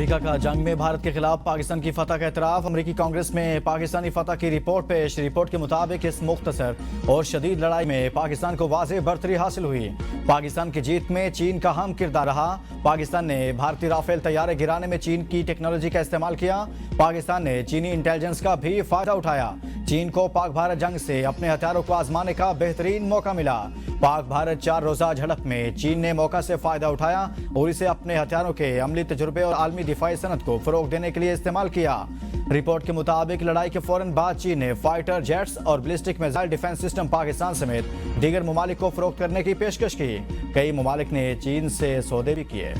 America का जंग में भारत के खिलाफ पाकिस्तान की फतह का एतराफ। अमेरिकी कांग्रेस में पाकिस्तानी फतह की रिपोर्ट पेश। रिपोर्ट के मुताबिक इस मुख्तसर और शदीद लड़ाई में पाकिस्तान को वाज़ेह बढ़तरी हासिल हुई। पाकिस्तान की जीत में चीन का अहम किरदार रहा। पाकिस्तान ने भारतीय राफेल तैयारे गिराने में चीन की टेक्नोलॉजी का इस्तेमाल किया। पाकिस्तान ने चीनी इंटेलिजेंस का भी फायदा उठाया। चीन को पाक भारत जंग से अपने हथियारों को आजमाने का बेहतरीन मौका मिला। पाक भारत 4 रोजा झड़प में चीन ने मौका से फायदा उठाया और इसे अपने हथियारों के अमली तजुर्बे और आलमी दिफाई सनत को फरोग देने के लिए इस्तेमाल किया। रिपोर्ट के मुताबिक लड़ाई के फौरन बाद चीन ने फाइटर जेट्स और ballistic missile defence system Pakistan समेत दीगर ममालिक को फरोख्त करने की पेशकश की। कई ममालिक ने चीन से सौदे भी किए।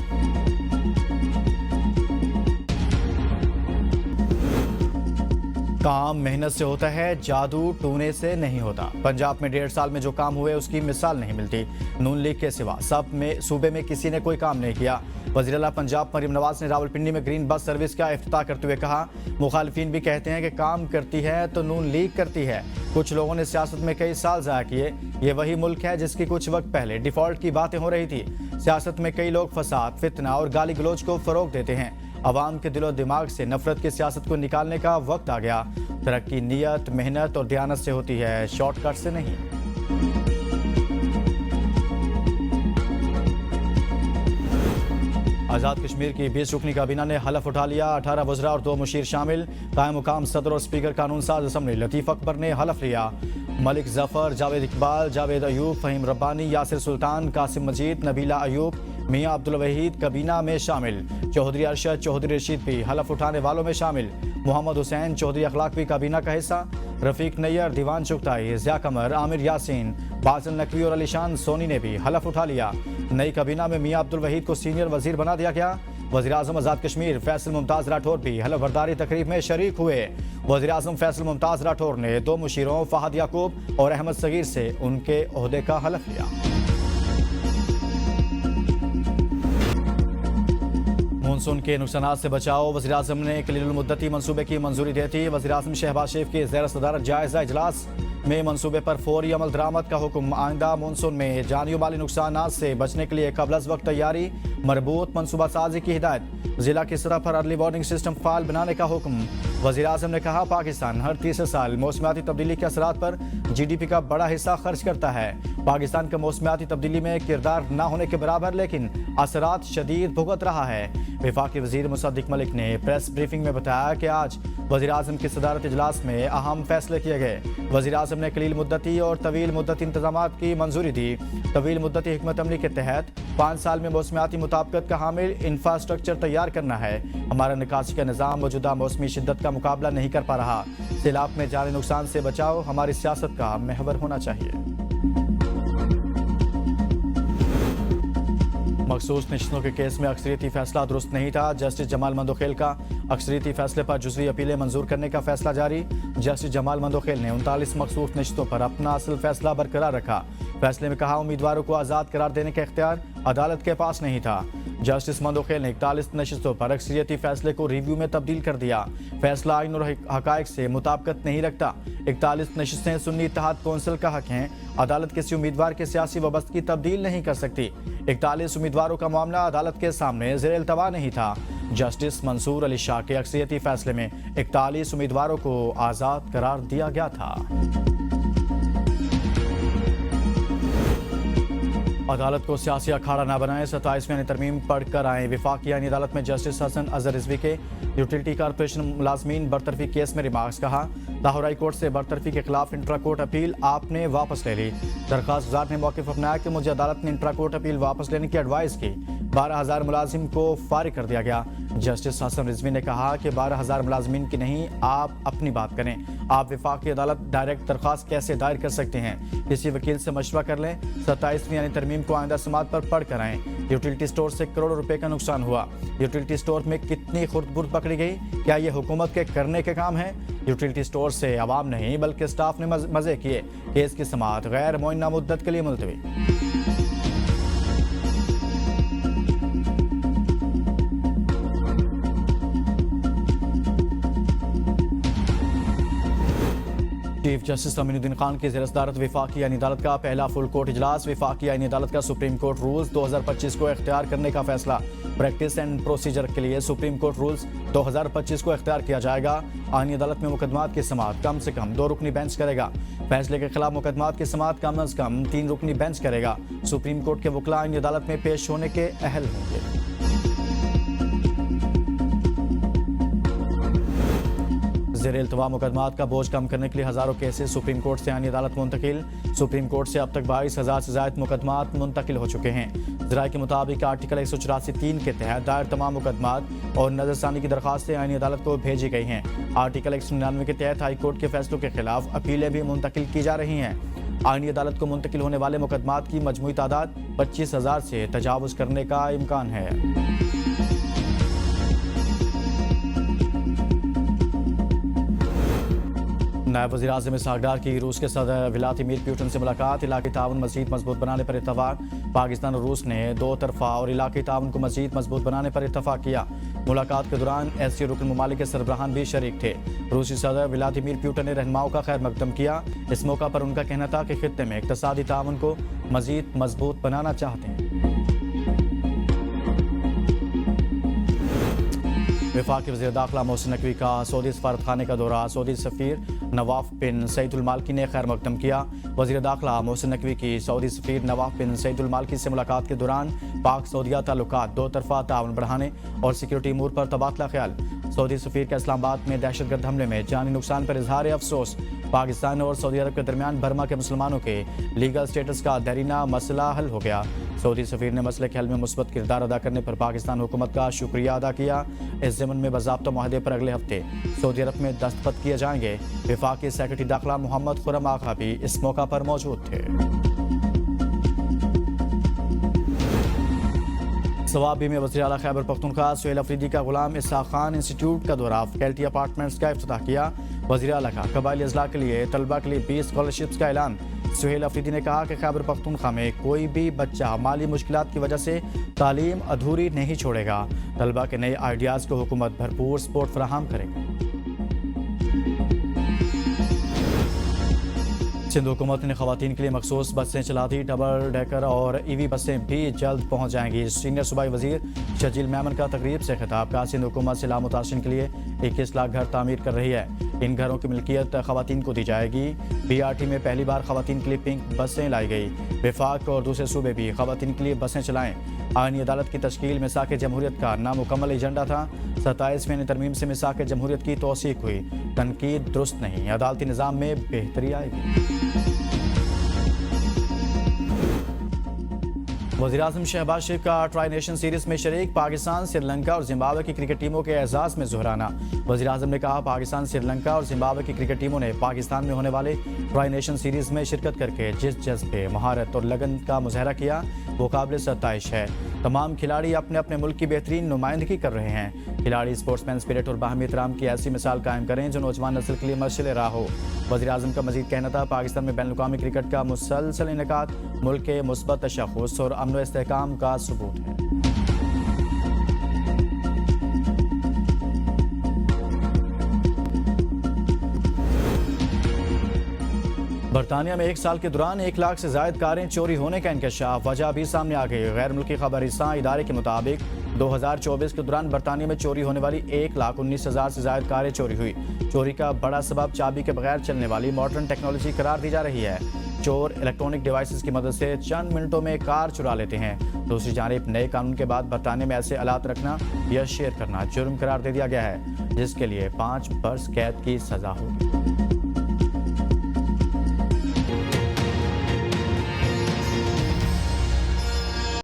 काम मेहनत से होता है, जादू टूने से नहीं होता। पंजाब में 1.5 साल में जो काम हुए उसकी मिसाल नहीं मिलती। नून लीग के सिवा सूबे में किसी ने कोई काम नहीं किया। वज़ीर-ए-आला पंजाब मरीम नवाज ने रावलपिंडी में ग्रीन बस सर्विस का इफ्तिताह करते हुए कहा, मुखालिफिन भी कहते हैं कि काम करती है तो नून लीग करती है। कुछ लोगों ने सियासत में कई साल ज़ाया किए। ये वही मुल्क है जिसकी कुछ वक्त पहले डिफॉल्ट की बातें हो रही थी। सियासत में कई लोग फसाद, फितना और गाली गलौज को फरोग देते हैं। अवाम के दिलो दिमाग से नफरत की सियासत को निकालने का वक्त आ गया। तरक्की नीयत, मेहनत और दयानत से होती है, शॉर्टकट से नहीं। आज़ाद कश्मीर की 20 रुकनी काबीना ने हलफ उठा लिया। 18 वज़रा और 2 मुशीर शामिल। कायम मुकाम सदर और स्पीकर कानून साज असम्बली लतीफ़ अकबर ने हलफ लिया। मलिक जफर, जावेद इकबाल, जावेद अयूब, फ़हीम रब्बानी, यासिर सुल्तान, कासिम मजीद, नबीला अयूब, मियाँ अब्दुल वहीद काबीना में शामिल। चौधरी अरशद, चौधरी रशीद भी हलफ उठाने वालों में शामिल। मोहम्मद हुसैन चौधरी अखलाक भी काबीना का हिस्सा। रफीक नैयर, दीवान चुगताई, ज़िया कमर, आमिर यासीन, बासिल नकवी और अलीशान सोनी ने भी हलफ उठा लिया। नई काबीना में मियाँ अब्दुल वहीद को सीनियर वजीर बना दिया गया। वज़ीर आज़म आज़ाद कश्मीर फैसल मुमताज़ राठौर भी हलफ बर्दारी तकरीब में शरीक हुए। वज़ीर आज़म फैसल मुमताज़ राठौर ने 2 मुशीरों फहद याकूब और अहमद सगीर से उनके ओहदे का हलफ लिया। मानसून के नुकसानात से बचाओ। वज़ीर आज़म ने कलीलुल मुद्दती मंसूबे की मंजूरी दी थी। वज़ीर आज़म शहबाज शरीफ के ज़ेर सदारत जायजा इजलास में मंसूबे पर फौरी अमल दरामद का हुक्म। आइंदा मानसून में जानी माली नुकसानात से बचने के लिए कबल अज़ वक्त तैयारी, मरबूत मनसूबा साजी की हिदायत। जिला की सतह पर अर्ली वार्निंग सिस्टम फाल बनाने का हुक्म। वज़ीर आज़म ने कहा, पाकिस्तान हर तीसरे साल मौसमियाती तब्दीली के असरात पर GDP का बड़ा हिस्सा खर्च करता है। पाकिस्तान का मौसमियाती तब्दीली में किरदार न होने के बराबर, लेकिन असरात शदीद भुगत रहा है। वफाकी वज़ीर मुसद्दिक मलिक ने प्रेस ब्रीफिंग में बताया कि आज वज़ीर आज़म की सदारत इजलास में अहम फैसले किए गए। वज़ीर आज़म ने कलील मुद्दती और तवील मुद्दती इंतजामात की मंजूरी दी। तवील मुद्दती हिकमत अमली के तहत 5 साल में मौसमियाती मुताबिकत का हामिल इंफ्रास्ट्रक्चर तैयार करना है। हमारा निकासी का निज़ाम मौजूदा मौसमी शिद्दत का मुकाबला नहीं कर पा रहा। सैलाब में जानी नुकसान से बचाव हमारी सियासत का महवर होना चाहिए। मखसूस नशिस्तों के केस में अक्सरियती फैसला दुरुस्त नहीं था। जस्टिस जमाल मंदोखेल का अक्सरियती फैसले पर जुज़वी अपीलें मंजूर करने का फैसला जारी। जस्टिस जमाल मंदोखेल ने 39 मखसूस नशिस्तों पर अपना असल फैसला बरकरार रखा। फैसले में कहा, उम्मीदवारों को आज़ाद करार देने का इख्तियार अदालत के पास नहीं था। जस्टिस मंदोखेल ने 41 नशिस्तों पर अक्सरियती फैसले को रिव्यू में तब्दील कर दिया। फैसला आइन और हकायक से मुताबिकत नहीं रखता। 41 नशिस्तें सुन्नी इत्तेहाद कौंसिल का हक हैं। अदालत किसी उम्मीदवार के सियासी वाबस्तगी तब्दील नहीं कर सकती। 41 उम्मीदवारों का मामला अदालत के सामने ज़ेर इल्तवा नहीं था। जस्टिस मंसूर अली शाह के अक्सरियती फैसले में 41 उम्मीदवारों को आज़ाद करार दिया गया था। अदालत को सियासी अखाड़ा न बनाएं, 27वीं तरमीम पढ़कर आएँ। वफाकी आईनी अदालत में जस्टिस हसन अजहर रिजवी के यूटिलिटी कॉरपोरेशन मुलाजमीन बरतरफी केस में रिमार्क्स। कहा, लाहौर हाई कोर्ट से बरतरफी के खिलाफ इंट्रा कोर्ट अपील आपने वापस ले ली। दरख्वास्त गुजार ने मौक़िफ़ अपनाया कि मुझे अदालत ने इंट्रा कोर्ट अपील वापस लेने की एडवाइस की। 12,000 मुलाजिम को फारिग कर दिया गया। जस्टिस हसन रिजवी ने कहा कि 12,000 मुलाजमीन की नहीं, आप अपनी बात करें। आप वफाकी अदालत डायरेक्ट दरख्वास्त कैसे दायर कर सकते हैं? किसी वकील से मशवरा कर लें। 27वीं यानी तरमीम को आइंदा समात पर पढ़ कर आएँ। यूटिलिटी स्टोर से करोड़ों रुपए का नुकसान हुआ। यूटिलिटी स्टोर में कितनी खुर्द-बुर्द पकड़ी गई? क्या ये हुकूमत के करने के काम है? यूटिलिटी स्टोर से आवाम नहीं बल्कि स्टाफ ने मजे किए। केस की समात गैर मुअय्यना मुद्दत के लिए मुलतवी। चीफ जस्टिस अमीनुद्दीन खान की ज़ेर-ए-सदारत वफाकी आईनी अदालत का पहला फुल कोर्ट इजलास। वफाकी आईनी अदालत का सुप्रीम कोर्ट रूल्स 2025 को इख्तियार करने का फैसला। प्रैक्टिस एंड प्रोसीजर के लिए सुप्रीम कोर्ट रूल्स 2025 को इख्तियार किया जाएगा। आईनी अदालत में मुकदमात की समाअत कम से कम 2 रुकनी बेंच करेगा। फैसले के खिलाफ मुकदमात की समाअत कम अज कम 3 रुकनी बेंच करेगा। सुप्रीम कोर्ट के वकला आईनी अदालत में पेश होने के अहल होंगे। ज़ेर-ए-इल्तवा मुकदमात का बोझ कम करने के लिए हज़ारों केसेस सुप्रीम कोर्ट से आईनी अदालत मुंतकिल। सुप्रीम कोर्ट से अब तक 22,000 से ज़ायद मुकदमात मुंतकिल हो चुके हैं। ज़राए के मुताबिक आर्टिकल 184(3) के तहत दायर तमाम मुकदमात और नजरसानी की दरख्वास्तें आईनी अदालत को भेजी गई हैं। आर्टिकल 199 के तहत हाई कोर्ट के फैसलों के खिलाफ अपीलें भी मुंतकिल की जा रही हैं। आईनी अदालत को मुंतकिल होने वाले मुकदमात की मजमूई तादाद 25,000 से तजावुज़ करने का इम्कान है। नायब वज़ीर-ए-आज़म इसहाक डार की रूस के सदर व्लादिमीर पुतिन से मुलाकात। इलाक़ाई ताउन मज़ीद मजबूत बनाने पर इत्तफ़ाक़। पाकिस्तान और रूस ने 2 तरफ़ा और इलाक़ाई ताउन को मज़ीद मजबूत बनाने पर इत्तफ़ाक़ किया। मुलाकात के दौरान एससीओ रुकन ममालिक के सरबराहान भी शरीक थे। रूसी सदर व्लादिमीर पुतिन ने रहनुमाओं का खैर मकदम किया। इस मौका पर उनका कहना था कि खित्ते में इक़्तिसादी ताउन को मज़ीद मजबूत बनाना चाहते हैं। वफाकी वज़ीर दाखिला मोहसिन नकवी का सऊदी सफारत खाने का दौरा। सऊदी सफ़ीर नवाफ बिन सईदुल मालकी ने खैर मकदम किया। वज़ीर दाखिला मोहसिन नकवी की सऊदी सफ़ीर नवाफ बिन सईदुल मालकी से मुलाकात के दौरान पाक सऊदिया ताल्लुकात 2 तरफ़ा ताउन बढ़ाने और सिक्योरिटी अमूर पर तबादला ख्याल। सऊदी सफ़ीर का इस्लामाबाद में दहशतगर्द हमले में जानी नुकसान पर इजहार अफसोस। पाकिस्तान और सऊदी अरब के दरमियान बर्मा के मुसलमानों के लीगल स्टेटस का देरीना मसला हल हो गया। सऊदी सफ़ीर ने मसले के हल में मुस्बत किरदार अदा करने पर पाकिस्तान हुकूमत का शुक्रिया अदा किया। इस ज़मन में बाज़ाब्ता मुआहदे पर अगले हफ्ते सऊदी अरब में दस्तखत किए जाएंगे। वफाकी सेक्रेटरी दाखिला मोहम्मद खुर्रम आगा भी इस मौका पर मौजूद थे। सवाबी में वज़ीर आला खैबर पख्तूनख्वा सुहेल अफरीदी का गुलाम इसहाक खान इंस्टीट्यूट का दौरा। फैकल्टी अपार्टमेंट्स का इफ्तिताह किया। वज़ीर आला का कबायली अज़ला के लिए तलबा के लिए 20 स्कॉलरशिप्स का ऐलान। सुहेल अफरीदी ने कहा कि खैबर पख्तूनख्वा में कोई भी बच्चा माली मुश्किलात की वजह से तालीम अधूरी नहीं छोड़ेगा। तलबा के नए आइडियाज़ को हुकूमत भरपूर सपोर्ट फराहम करेगी। सिंध हुकूमत ने खवातीन के लिए मखसूस बसें चला दी। डबल डेकर और ईवी बसें भी जल्द पहुँच जाएंगी। सीनियर सूबाई वज़ीर शजील मेमन का तकरीब से खिताब का। सिंध हुकूमत से लामुतासिन के लिए 21 लाख घर तामीर कर रही है। इन घरों की मिल्कियत खवातीन को दी जाएगी। BRT में पहली बार खवातीन के लिए पिंक बसें लाई गई। वफाक और दूसरे सूबे भी खवातीन के लिए बसें चलाएं। आईनी अदालत की तश्कील मिसाक जमहूरियत का नामुकम्मल एजेंडा था। 27वें तरमीम से मिसाक जमहूरियत की तौसीक हुई। तनकीद दुरुस्त नहीं, अदालती निज़ाम में बेहतरी आएगी। वज़ीर-ए-आज़म शहबाज शरीफ का ट्राई नेशन सीरीज़ में शरीक। पाकिस्तान, श्रीलंका और जिम्बाब्वे की क्रिकेट टीमों के एजाज़ में ज़ुहराना। वज़ीर-ए-आज़म ने कहा पाकिस्तान, श्रीलंका और जिम्बाब्वे की क्रिकेट टीमों ने पाकिस्तान में होने वाले ट्राई नेशन सीरीज़ में शिरकत करके जिस जज्बे, महारत और लगन का मुज़ाहरा किया वो काबिल सताइश है। तमाम खिलाड़ी अपने अपने मुल्क की बेहतरीन नुमाइंदगी कर रहे हैं। खिलाड़ी स्पोर्ट्समैन स्पिरिट और बाहमी एहतराम की ऐसी मिसाल कायम करें जो नौजवान नस्ल के लिए मशअल राह हो। वज़ीर-ए-आज़म का मज़ीद कहना था पाकिस्तान में बैनुल-अक़वामी क्रिकेट का मुसलसल इनेकाद मुल्क के मुस्बत तशख़्ख़ुस और अमन व इस्तेहकाम का सबूत है। बरतानिया में 1 साल के दौरान 1 लाख से ज़ायद कारें चोरी होने का इंकशाफ। वजह भी सामने आ गई। गैर मुल्की खबरिस्तां इदारे के मुताबिक 2024 के दौरान बरतानिया में चोरी होने वाली 1,19,000 से ज़ायद कारें चोरी हुई। चोरी का बड़ा सबब चाबी के बगैर चलने वाली मॉडर्न टेक्नोलॉजी करार दी जा रही है। चोर इलेक्ट्रॉनिक डिवाइसेस की मदद से चंद मिनटों में कार चुरा लेते हैं। दूसरी जानिब नए कानून के बाद बरतानिया में ऐसे आलात रखना या शेयर करना जुर्म करार दे दिया गया है, जिसके लिए 5 बरस कैद की सजा होगी।